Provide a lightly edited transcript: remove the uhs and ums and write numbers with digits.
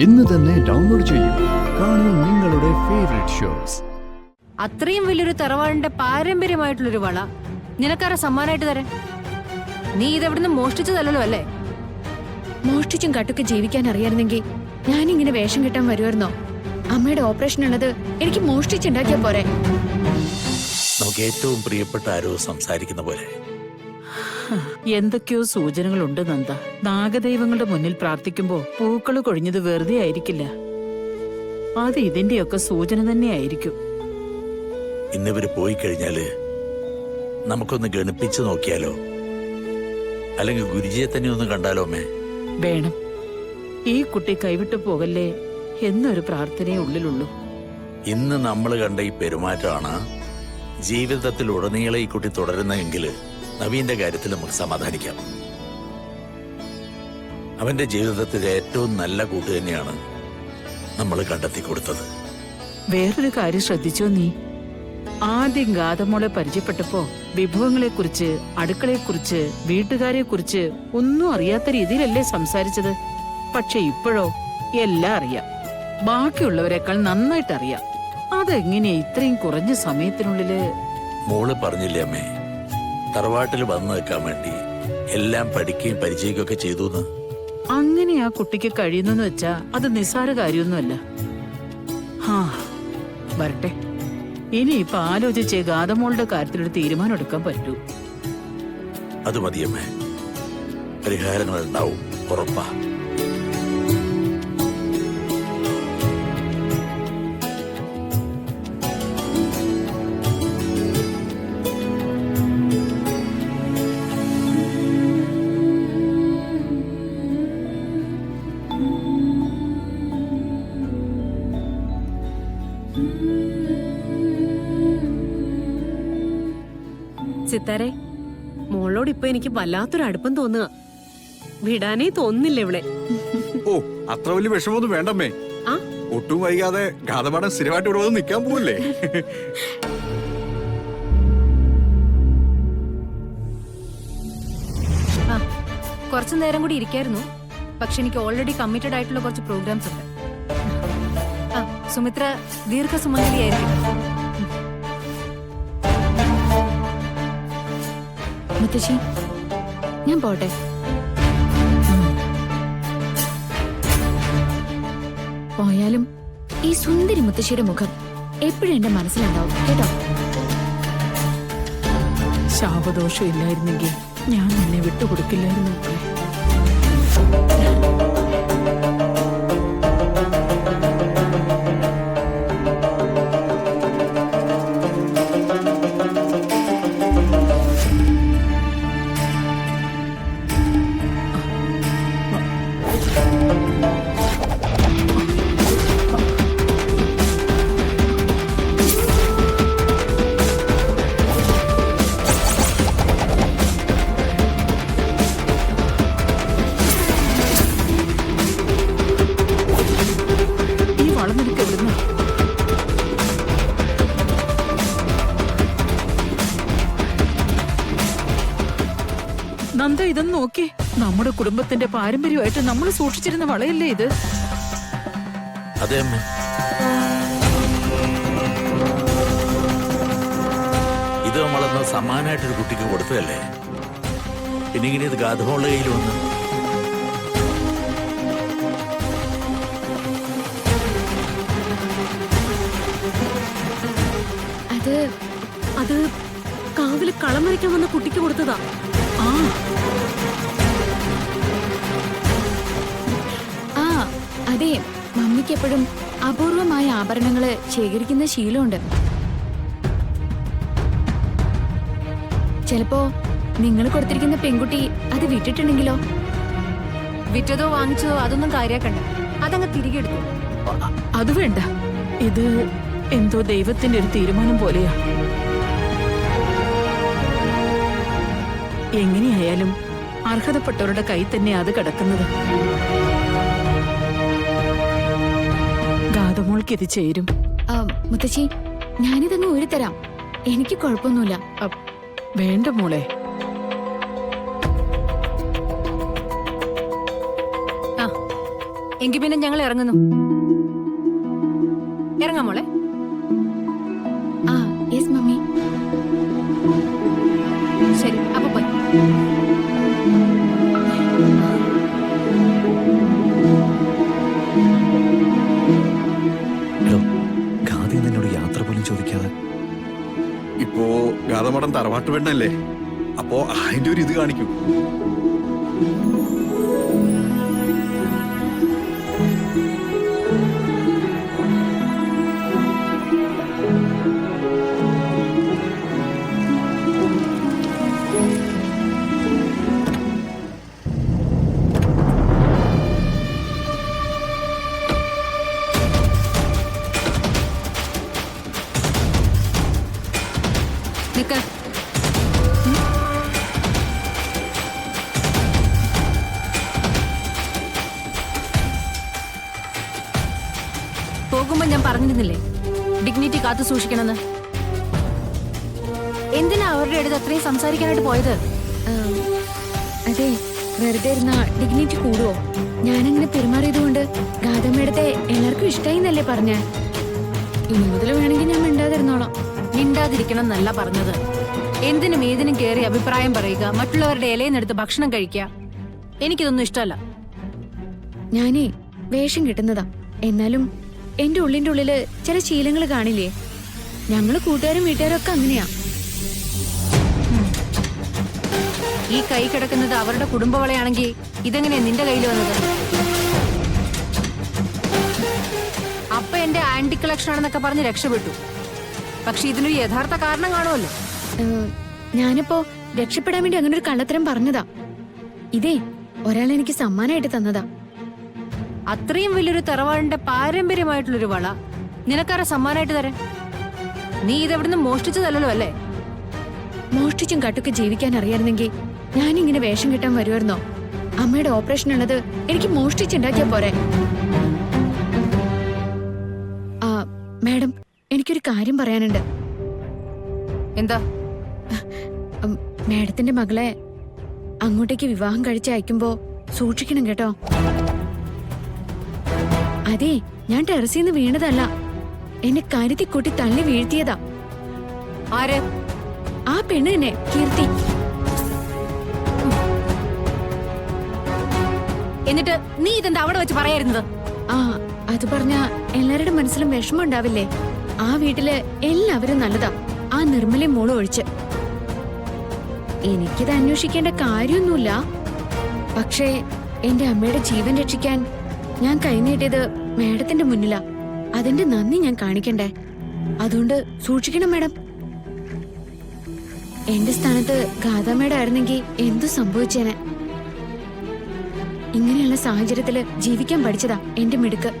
ഇന്ന് തന്നെ ഡൗൺലോഡ് ചെയ്യൂ. കാണൂ നിങ്ങളുടെ ഫേവറേറ്റ് ഷോസ്. അത്രയും വലിയൊരു തറവാടിന്റെ പാരമ്പര്യമായിട്ടുള്ളൊരു വള നിനക്കാരെ സമ്മാനമായിട്ട് തരാൻ? നീ ഇതെവിടുന്ന് മോഷ്ടിച്ചതല്ലോ അല്ലേ? മോഷ്ടിച്ചും കട്ടൊക്കെ ജീവിക്കാൻ അറിയായിരുന്നെങ്കിൽ ഞാനിങ്ങനെ വേഷം കെട്ടാൻ വരുമായിരുന്നോ? അമ്മയുടെ ഓപ്പറേഷൻ ഉള്ളത് എനിക്ക് മോഷ്ടിച്ചുണ്ടാക്കിയ പോരെ. നമുക്ക് ഏറ്റവും പ്രിയപ്പെട്ട ആരോ സംസാരിക്കുന്ന പോലെ. എന്തൊക്കെയോ സൂചനകളുണ്ട് നന്ദ. നാഗദൈവങ്ങളുടെ മുന്നിൽ പ്രാർത്ഥിക്കുമ്പോ പൂക്കള് കൊഴിഞ്ഞത് വെറുതെ ആയിരിക്കില്ല. അത് ഇതിന്റെയൊക്കെ സൂചന തന്നെയായിരിക്കും. ഇന്നിവര് പോയി കഴിഞ്ഞാല് നമുക്കൊന്ന് ഗണിപ്പിച്ചു നോക്കിയാലോ? അല്ലെങ്കിൽ ഗുരുജിയെ തന്നെ ഒന്ന് കണ്ടാലോ? അമ്മേ, വേണം. ഈ കുട്ടി കൈവിട്ടു പോകല്ലേ എന്നൊരു പ്രാർത്ഥനയെ ഉള്ളിലുള്ളൂ. ഇന്ന് നമ്മൾ കണ്ട ഈ പെരുമാറ്റമാണ് ജീവിതത്തിൽ ഉടനീളം ഈ കുട്ടി തുടരുന്നതെങ്കിൽ നവീന്റെ കാര്യത്തിൽ നമുക്ക് സമാധാനിക്കാം. അവന്റെ ജീവിതത്തിലെ ഏറ്റവും നല്ല കൂട്ട് തന്നെയാണ് നമ്മൾ കണ്ടെത്തി കൊടുത്തത്. വേറൊരു കാര്യം ശ്രദ്ധിച്ചോ നീ? ആദ്യം ഗാതമോളെ പരിചയപ്പെട്ടപ്പോ വിഭവങ്ങളെക്കുറിച്ച്, അടുക്കളയെക്കുറിച്ച്, വീട്ടുകാരെക്കുറിച്ച് ഒന്നും അറിയാത്ത രീതിയിലല്ലേ സംസാരിച്ചത്? പക്ഷെ ഇപ്പോഴോ എല്ലാം അറിയാം. ബാക്കിയുള്ളവരെക്കാൾ നന്നായിട്ട് അറിയാം. അതെങ്ങനെയാ ഇത്രയും കുറഞ്ഞ സമയത്തിനുള്ളില്? മോള് പറഞ്ഞില്ലേ അമ്മേ, തറവാട്ടിൽ വന്നു നിൽക്കാൻ വേണ്ടി എല്ലാം പഠിക്കുകയും പരിചയിക്കുകയൊക്കെ ചെയ്തു. അങ്ങനെ ആ കുട്ടിക്ക് കഴിയുന്നെന്ന് വെച്ചാ അത് നിസ്സാര കാര്യമൊന്നുമല്ല. ഹാ, വരട്ടെ. ഇനിയിപ്പൊ ആലോചിച്ച് ഗാതമോളുടെ കാര്യത്തിലൊരു തീരുമാനം എടുക്കാൻ പറ്റൂ. അത് മതിയമ്മേ, പരിഹാരങ്ങൾ ഉണ്ടാവും, ഉറപ്പാ. സിത്താരെ, മോളോട് ഇപ്പൊ എനിക്ക് വല്ലാത്തൊരു അടുപ്പം തോന്നുക. വിടാനേ തോന്നുന്നില്ല ഇവിടെ. ഓ, അത്ര വലിയ വിഷമൊന്നും വേണ്ടമ്മേ. ആ, ഒട്ടും വൈകാതെ ഗാതപാഠം സ്ഥിരമായിട്ട് ഇവിടെ വന്ന് നിൽക്കാൻ പോവല്ലേ? ആ, കുറച്ചു നേരം കൂടി ഇരിക്കായിരുന്നു. പക്ഷെ എനിക്ക് ഓൾറെഡി കമ്മിറ്റഡ് ആയിട്ടുള്ള കുറച്ച് പ്രോഗ്രാംസ് ഉണ്ട്. ആ, സുമിത്ര ദീർഘസുമംഗലിയായിരിക്കും. മുത്തശ്ശി, ഞാൻ പോട്ടെ. പോയാലും ഈ സുന്ദരി മുത്തശ്ശിയുടെ മുഖം എപ്പോഴും എന്റെ മനസ്സിലുണ്ടാവും കേട്ടോ. ശാപദോഷം ഇല്ലായിരുന്നെങ്കിൽ ഞാൻ നിന്നെ വിട്ടുകൊടുക്കില്ലായിരുന്നു. നന്ദ, ഇതൊന്ന് നോക്കി. നമ്മുടെ കുടുംബത്തിന്റെ പാരമ്പര്യമായിട്ട് നമ്മൾ സൂക്ഷിച്ചിരുന്ന വളയല്ലേ ഇത്? അതെ അമ്മ, ഇത് നമ്മളന്ന് സമ്മാനമായിട്ടൊരു കുട്ടിക്ക് കൊടുത്തതല്ലേ. പിന്നെ ഇങ്ങനെ ഇത് ഗാതമോളുടെ കയ്യിൽ വന്ന്. അത് കാവില് കളം വരയ്ക്കാൻ വന്ന കുട്ടിക്ക് കൊടുത്തതാ. ആ, അതെ. മമ്മിക്ക് എപ്പോഴും അപൂർവമായ ആഭരണങ്ങള് ശേഖരിക്കുന്ന ശീലമുണ്ട്. ചിലപ്പോ നിങ്ങൾ കൊടുത്തിരിക്കുന്ന പെൺകുട്ടി അത് വിറ്റിട്ടുണ്ടെങ്കിലോ? വിറ്റതോ വാങ്ങിച്ചതോ അതൊന്നും കാര്യാക്കണ്ട. അതങ്ങ് തിരികെ എടുത്തു. അത് വേണ്ട. ഇത് എന്തോ ദൈവത്തിന്റെ ഒരു തീരുമാനം പോലെയാ. എങ്ങനെയായാലും അർഹതപ്പെട്ടവരുടെ കൈ തന്നെ അത് കിടക്കുന്നത്. ഗാതമോൾക്ക് ഇത് ചേരും. മുത്തശ്ശി, ഞാനിതങ്ങ് ഊരിത്തരാം. എനിക്ക് കുഴപ്പമൊന്നുമില്ല. വേണ്ട മോളെ. എങ്കിൽ പിന്നെ ഞങ്ങൾ ഇറങ്ങുന്നു. ഇറങ്ങാം മോളെ. ആ യെസ് മമ്മി. ശരി, അപ്പൊ പോയി. എടോ, ഗാദി എന്നോട് യാത്ര പോലും ചോദിക്കാതെ. ഇപ്പോ ഗാതമടം തറവാട്ട് പെണ്ണല്ലേ, അപ്പോ അതിന്റെ ഒരു ഇത് കാണിക്കും. നിക്ക. പോകുമ്പോ ഞാൻ പറഞ്ഞിരുന്നില്ലേ ഡിഗ്നിറ്റി കാത്തു സൂക്ഷിക്കണമെന്ന്. എന്തിനാ അവരുടെ അടുത്ത് അത്രയും സംസാരിക്കാനായിട്ട് പോയത്? അതെ, വെറുതെ ഇരുന്ന ഡിഗ്നിറ്റി കൂടുവോ? ഞാനങ്ങനെ പെരുമാറിയതുകൊണ്ട് ഗാതമ്മയുടെ എല്ലാവർക്കും ഇഷ്ടായി എന്നല്ലേ പറഞ്ഞ. ഇനി മുതൽ വേണമെങ്കിൽ ഞാൻ മിണ്ടാതിരുന്നോളാം. മിണ്ടാതിരിക്കണം എന്നല്ല പറഞ്ഞത്. എന്തിനും ഏതിനും കയറി അഭിപ്രായം പറയുക, മറ്റുള്ളവരുടെ ഇലയെന്നെടുത്ത് ഭക്ഷണം കഴിക്കുക, എനിക്കിതൊന്നും ഇഷ്ടമല്ല. ഞാനേ വേഷം കിട്ടുന്നതാ. എന്നാലും എന്റെ ഉള്ളിന്റെ ഉള്ളില് ചില ശീലങ്ങൾ കാണില്ലേ? ഞങ്ങള് കൂട്ടുകാരും വീട്ടുകാരും ഒക്കെ അങ്ങനെയാ. ഈ കൈ കിടക്കുന്നത് അവരുടെ കുടുംബവളയാണെങ്കിൽ ഇതെങ്ങനെയാ നിന്റെ കയ്യിൽ വന്നത്? അപ്പ എന്റെ ആന്റി കളക്ഷൻ ആണെന്നൊക്കെ പറഞ്ഞ് രക്ഷപ്പെട്ടു. പക്ഷെ ഇതിനൊരു യഥാർത്ഥ കാരണം കാണുമല്ലോ. ഞാനിപ്പോ രക്ഷപ്പെടാൻ വേണ്ടി അങ്ങനെ ഒരു കള്ളത്തരം പറഞ്ഞതാ. ഇതേ ഒരാൾ എനിക്ക് സമ്മാനമായിട്ട് തന്നതാ. അത്രയും വലിയൊരു തറവാടിന്റെ പാരമ്പര്യമായിട്ടുള്ളൊരു വള നിനക്കാരെ സമ്മാനമായിട്ട് തരാൻ? നീ ഇതെവിടുന്ന് മോഷ്ടിച്ചതല്ലോ അല്ലേ? മോഷ്ടിച്ചും കട്ടൊക്കെ ജീവിക്കാൻ അറിയായിരുന്നെങ്കിൽ ഞാനിങ്ങനെ വേഷം കിട്ടാൻ വരുമായിരുന്നോ? അമ്മയുടെ ഓപ്പറേഷൻ ഉള്ളത് എനിക്ക് മോഷ്ടിച്ചുണ്ടാക്കിയാ പോരെ. ആ മാഡം, എനിക്കൊരു കാര്യം പറയാനുണ്ട്. എന്താ? മാഡത്തിന്റെ മകളെ അങ്ങോട്ടേക്ക് വിവാഹം കഴിച്ച് അയക്കുമ്പോ സൂക്ഷിക്കണം കേട്ടോ. അതെ, ഞാൻ ടെറസിൽ നിന്ന് വീണതല്ല. എന്നെ കരുതി കൂട്ടി തള്ളി വീഴ്ത്തിയതാ. ആര്? ആ പെണ്ണ് തന്നെ, കീർത്തി. എന്നിട്ട് നീ ഇതെന്താ അവിടെ വെച്ച് പറയായിരുന്നത്? ആ അത് പറഞ്ഞ എല്ലാവരുടെ മനസ്സിലും വിഷമം ഉണ്ടാവില്ലേ? ആ വീട്ടില് എല്ലാവരും നല്ലതാ, ആ നിർമ്മലയും മോളും ഒഴിച്ച്. എനിക്കിത് അന്വേഷിക്കേണ്ട കാര്യമൊന്നുമില്ല. പക്ഷേ എന്റെ അമ്മയുടെ ജീവൻ രക്ഷിക്കാൻ ഞാൻ കൈനീട്ടിയത് മാഡത്തിന്റെ മുന്നിലാ. അതിന്റെ നന്ദി ഞാൻ കാണിക്കണ്ടേ? അതുകൊണ്ട് സൂക്ഷിക്കണം മാഡം. എന്റെ സ്ഥാനത്ത് ഗാഥാമേഡം ആയിരുന്നെങ്കിൽ എന്തു സംഭവിച്ചേനെ. ഇങ്ങനെയുള്ള സാഹചര്യത്തില് ജീവിക്കാൻ പഠിച്ചതാ എന്റെ മിടുക്ക്.